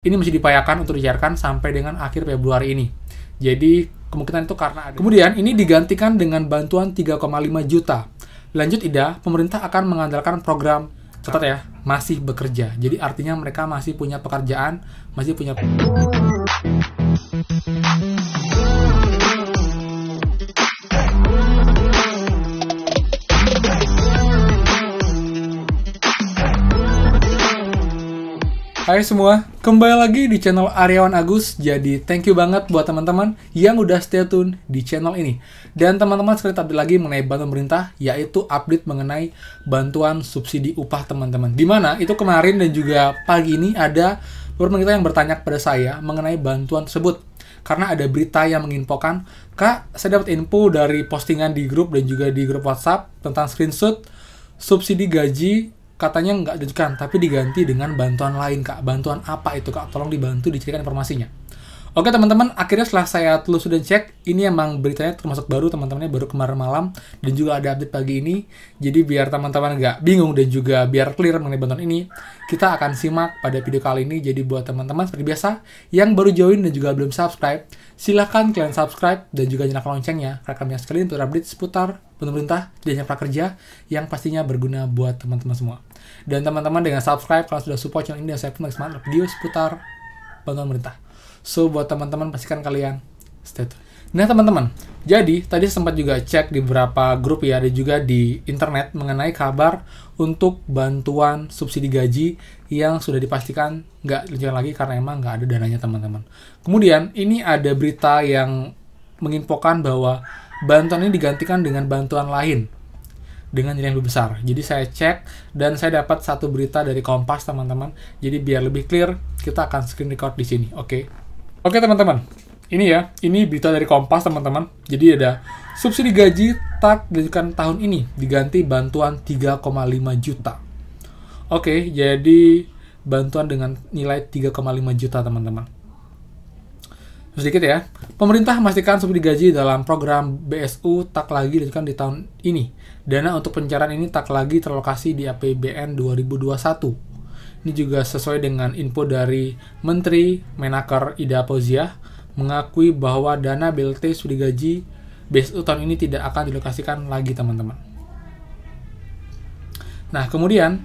Ini masih diupayakan untuk dicairkan sampai dengan akhir Februari ini. Jadi kemungkinan itu karena ada. Kemudian ini digantikan dengan bantuan 3,5 juta. Lanjut Ida, pemerintah akan mengandalkan program, catat ya, masih bekerja. Jadi artinya mereka masih punya pekerjaan, masih punya. Hai semua, kembali lagi di channel Aryawan Agus. Jadi thank you banget buat teman-teman yang udah stay tune di channel ini. Dan teman-teman sekali update lagi mengenai bantuan pemerintah, yaitu update mengenai bantuan subsidi upah teman-teman. Dimana itu kemarin dan juga pagi ini ada beberapa kita yang bertanya kepada saya mengenai bantuan tersebut. Karena ada berita yang menginfokan, Kak, saya dapat info dari postingan di grup dan juga di grup WhatsApp tentang screenshot subsidi gaji katanya nggak diajukan, tapi diganti dengan bantuan lain, Kak. Bantuan apa itu, Kak? Tolong dibantu dicarikan informasinya. Oke, teman-teman, akhirnya setelah saya telusuri dan cek, ini emang beritanya termasuk baru, teman-temannya baru kemarin malam, dan juga ada update pagi ini. Jadi biar teman-teman nggak bingung dan juga biar clear mengenai bantuan ini, kita akan simak pada video kali ini. Jadi buat teman-teman, seperti biasa, yang baru join dan juga belum subscribe, silahkan kalian subscribe dan juga nyalakan loncengnya, karena kami sekalian untuk update seputar pemerintah dan prakerja yang pastinya berguna buat teman-teman semua. Dan teman-teman dengan subscribe, kalau sudah support channel ini, dan saya pun semangat video seputar bantuan pemerintah. So, buat teman-teman, pastikan kalian stay tune. Nah, teman-teman, jadi tadi sempat juga cek di beberapa grup ya, dan juga di internet mengenai kabar untuk bantuan subsidi gaji yang sudah dipastikan nggak dilanjutkan lagi karena emang nggak ada dananya, teman-teman. Kemudian, ini ada berita yang menginfokan bahwa bantuan ini digantikan dengan bantuan lain dengan nilai yang lebih besar. Jadi saya cek dan saya dapat satu berita dari Kompas, teman-teman. Jadi biar lebih clear, kita akan screen record di sini. Oke, teman-teman. Ini ya, ini berita dari Kompas, teman-teman. Jadi ada subsidi gaji tak dilanjutkan tahun ini diganti bantuan 3,5 juta. Oke, jadi bantuan dengan nilai 3,5 juta, teman-teman. Sedikit ya, pemerintah memastikan subsidi gaji dalam program BSU tak lagi dilanjutkan di tahun ini. Dana untuk pencairan ini tak lagi teralokasi di APBN 2021. Ini juga sesuai dengan info dari Menteri Menaker Ida Fauziah, mengakui bahwa dana BLT subsidi gaji BSU tahun ini tidak akan dilokasikan lagi, teman-teman. Nah, kemudian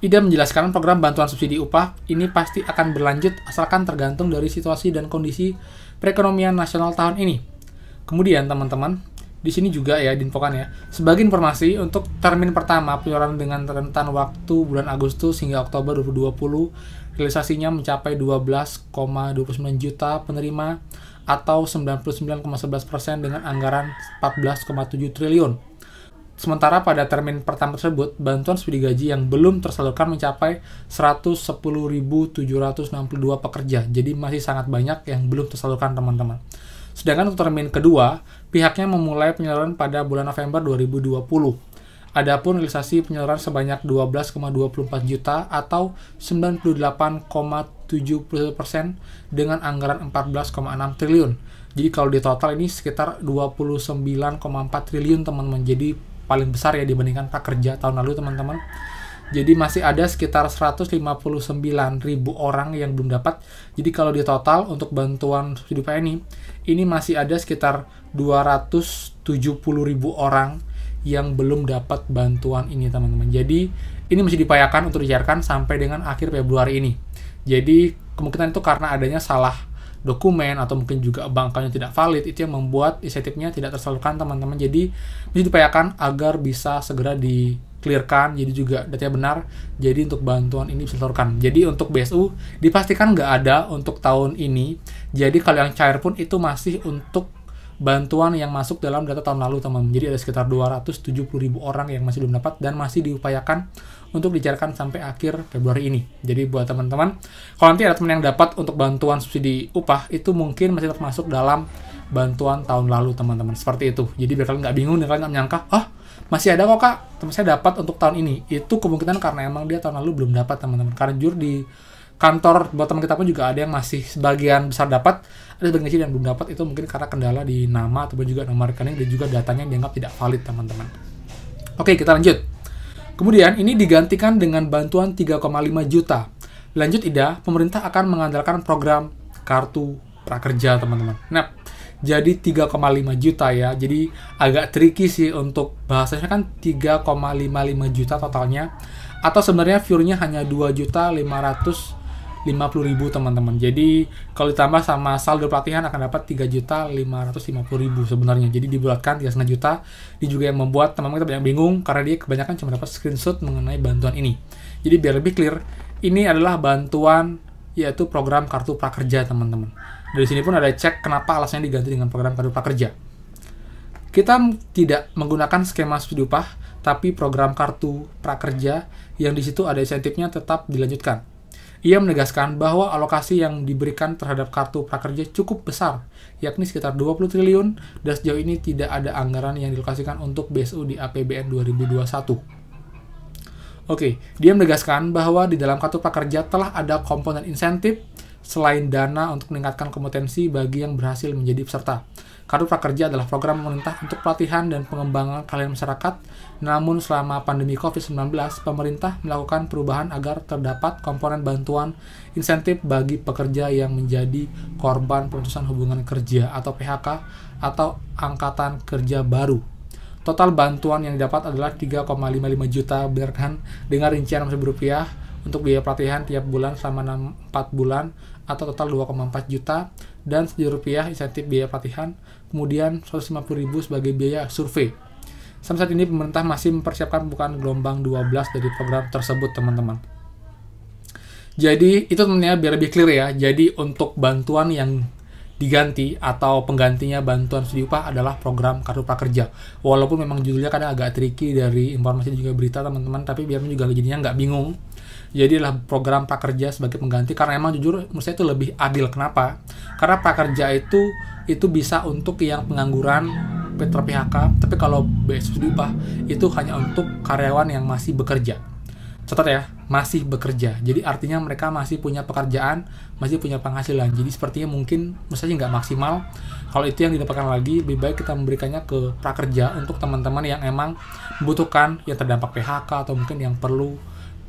Ida menjelaskan program bantuan subsidi upah ini pasti akan berlanjut asalkan tergantung dari situasi dan kondisi perekonomian nasional tahun ini. Kemudian teman-teman, di sini juga ya diinfokan ya, sebagai informasi untuk termin pertama penyaluran dengan rentan waktu bulan Agustus hingga Oktober 2020, realisasinya mencapai 12,29 juta penerima atau 99,11% dengan anggaran 14,7 triliun. Sementara pada termin pertama tersebut, bantuan subsidi gaji yang belum tersalurkan mencapai 110.762 pekerja. Jadi masih sangat banyak yang belum tersalurkan, teman-teman. Sedangkan untuk termin kedua, pihaknya memulai penyaluran pada bulan November 2020. Adapun realisasi penyaluran sebanyak 12,24 juta atau 98,71% dengan anggaran 14,6 triliun. Jadi kalau di total ini sekitar 29,4 triliun, teman-teman. Jadi paling besar ya dibandingkan prakerja tahun lalu, teman-teman. Jadi masih ada sekitar 159.000 orang yang belum dapat. Jadi kalau di total untuk bantuan subsidi upah ini masih ada sekitar 270.000 orang yang belum dapat bantuan ini, teman-teman. Jadi ini masih diupayakan untuk dicairkan sampai dengan akhir Februari ini. Jadi kemungkinan itu karena adanya salah dokumen atau mungkin juga bank account-nya tidak valid, itu yang membuat insentifnya tidak tersalurkan, teman-teman. Jadi bisa diupayakan agar bisa segera di-clearkan, jadi juga datanya benar, jadi untuk bantuan ini bisa disalurkan. Jadi untuk BSU dipastikan nggak ada untuk tahun ini, jadi kalau yang cair pun itu masih untuk bantuan yang masuk dalam data tahun lalu, teman-teman. Jadi ada sekitar 270.000 orang yang masih belum dapat dan masih diupayakan untuk dicairkan sampai akhir Februari ini. Jadi buat teman-teman, kalau nanti ada teman yang dapat untuk bantuan subsidi upah, itu mungkin masih termasuk dalam bantuan tahun lalu, teman-teman. Seperti itu. Jadi biar kalian nggak bingung dan kalian nggak menyangka, masih ada kok, Kak, teman saya dapat untuk tahun ini. Itu kemungkinan karena emang dia tahun lalu belum dapat, teman-teman. Karena jujur di kantor buat teman kita pun juga ada yang masih sebagian besar dapat, ada sebagian kecil yang belum dapat. Itu mungkin karena kendala di nama ataupun juga nomor rekening dan juga datanya yang dianggap tidak valid, teman-teman. Oke, kita lanjut. Kemudian ini digantikan dengan bantuan 3,5 juta. Lanjut Ida, pemerintah akan mengandalkan program kartu prakerja, teman-teman. Nah, jadi 3,5 juta ya. Jadi agak tricky sih untuk bahasanya, kan 3,55 juta totalnya. Atau sebenarnya viewernya hanya 2.550.000 teman-teman. Jadi kalau ditambah sama saldo pelatihan akan dapat 3.550.000 sebenarnya. Jadi dibulatkan 3,5 juta. Ini juga yang membuat teman-teman kita banyak bingung karena dia kebanyakan cuma dapat screenshot mengenai bantuan ini. Jadi biar lebih clear, ini adalah bantuan yaitu program kartu prakerja, teman-teman. Dari sini pun ada cek kenapa alasannya diganti dengan program kartu prakerja. Kita tidak menggunakan skema studi upah, tapi program kartu prakerja yang di situ ada insentifnya tetap dilanjutkan. Ia menegaskan bahwa alokasi yang diberikan terhadap kartu prakerja cukup besar, yakni sekitar 20 triliun, dan sejauh ini tidak ada anggaran yang dilokasikan untuk BSU di APBN 2021. Oke, dia menegaskan bahwa di dalam kartu prakerja telah ada komponen insentif selain dana untuk meningkatkan kompetensi bagi yang berhasil menjadi peserta. Kartu prakerja adalah program pemerintah untuk pelatihan dan pengembangan keahlian masyarakat. Namun selama pandemi COVID-19, pemerintah melakukan perubahan agar terdapat komponen bantuan insentif bagi pekerja yang menjadi korban pemutusan hubungan kerja atau PHK atau angkatan kerja baru. Total bantuan yang didapat adalah 3,55 juta, berdasarkan dengan rincian Rp1.000 untuk biaya pelatihan tiap bulan selama 4 bulan atau total 2,4 juta, dan Rp1 insentif biaya pelatihan, kemudian 150.000 sebagai biaya survei. Sampai saat ini pemerintah masih mempersiapkan pembukaan gelombang 12 dari program tersebut, teman-teman. Jadi itu temennya biar lebih clear ya. Jadi untuk bantuan yang diganti atau penggantinya bantuan studi upah adalah program kartu prakerja. Walaupun memang judulnya kadang agak tricky dari informasi dan juga berita, teman-teman, tapi biar juga jadinya nggak bingung. Jadi adalah program prakerja sebagai pengganti, karena emang jujur menurut saya itu lebih adil. Kenapa? Karena prakerja itu bisa untuk yang pengangguran, PHK, tapi kalau BSU studi upah itu hanya untuk karyawan yang masih bekerja. Catat ya, masih bekerja. Jadi artinya mereka masih punya pekerjaan, masih punya penghasilan. Jadi sepertinya mungkin misalnya nggak maksimal. Kalau itu yang didapatkan lagi, lebih baik kita memberikannya ke prakerja untuk teman-teman yang emang membutuhkan, yang terdampak PHK atau mungkin yang perlu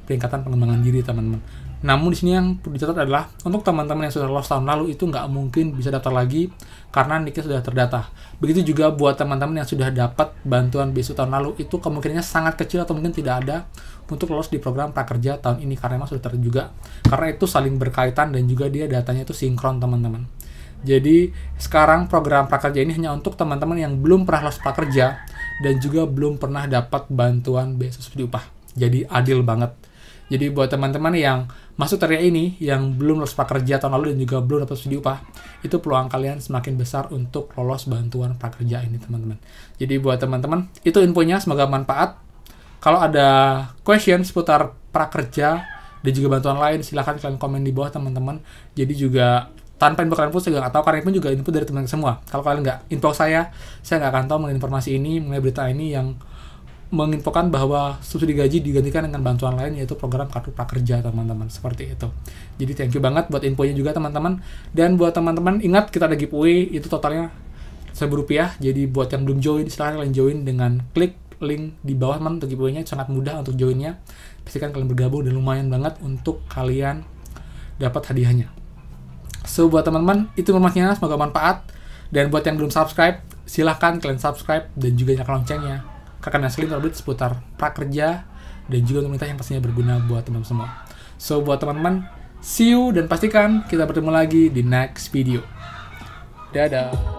peningkatan pengembangan diri, teman-teman. Namun di sini yang perlu dicatat adalah untuk teman-teman yang sudah lolos tahun lalu itu nggak mungkin bisa daftar lagi karena niknya sudah terdata. Begitu juga buat teman-teman yang sudah dapat bantuan BSU tahun lalu, itu kemungkinannya sangat kecil atau mungkin tidak ada untuk lolos di program prakerja tahun ini karena memang sudah terdata juga. Karena itu saling berkaitan dan juga dia datanya itu sinkron, teman-teman. Jadi sekarang program prakerja ini hanya untuk teman-teman yang belum pernah lolos prakerja dan juga belum pernah dapat bantuan BSU studi upah. Jadi adil banget. Jadi buat teman-teman yang masuk area ini, yang belum lolos prakerja tahun lalu dan juga belum dapat studi upah, itu peluang kalian semakin besar untuk lolos bantuan prakerja ini, teman-teman. Jadi buat teman-teman, itu infonya, semoga bermanfaat. Kalau ada question seputar prakerja dan juga bantuan lain, silahkan kalian komen di bawah, teman-teman. Jadi juga tanpa info kalian pun saya nggak tahu, karena itu juga info dari teman semua. Kalau kalian nggak info saya nggak akan tahu mengenai informasi ini, mengenai berita ini yang menginfokan bahwa subsidi gaji digantikan dengan bantuan lain, yaitu program kartu prakerja, teman-teman. Seperti itu. Jadi thank you banget buat infonya juga, teman-teman. Dan buat teman-teman, ingat kita ada giveaway, itu totalnya Rp1.000. Jadi buat yang belum join, silahkan kalian join dengan klik link di bawah, teman, untuk giveaway-nya. Sangat mudah untuk joinnya. Pastikan kalian bergabung dan lumayan banget untuk kalian dapat hadiahnya. So buat teman-teman, itu informasinya, semoga bermanfaat. Dan buat yang belum subscribe, silahkan kalian subscribe dan juga nyalakan loncengnya. Karena sering terupdate seputar prakerja dan juga pemerintah yang pastinya berguna buat teman-teman semua. So buat teman-teman, see you dan pastikan kita bertemu lagi di next video. Dadah.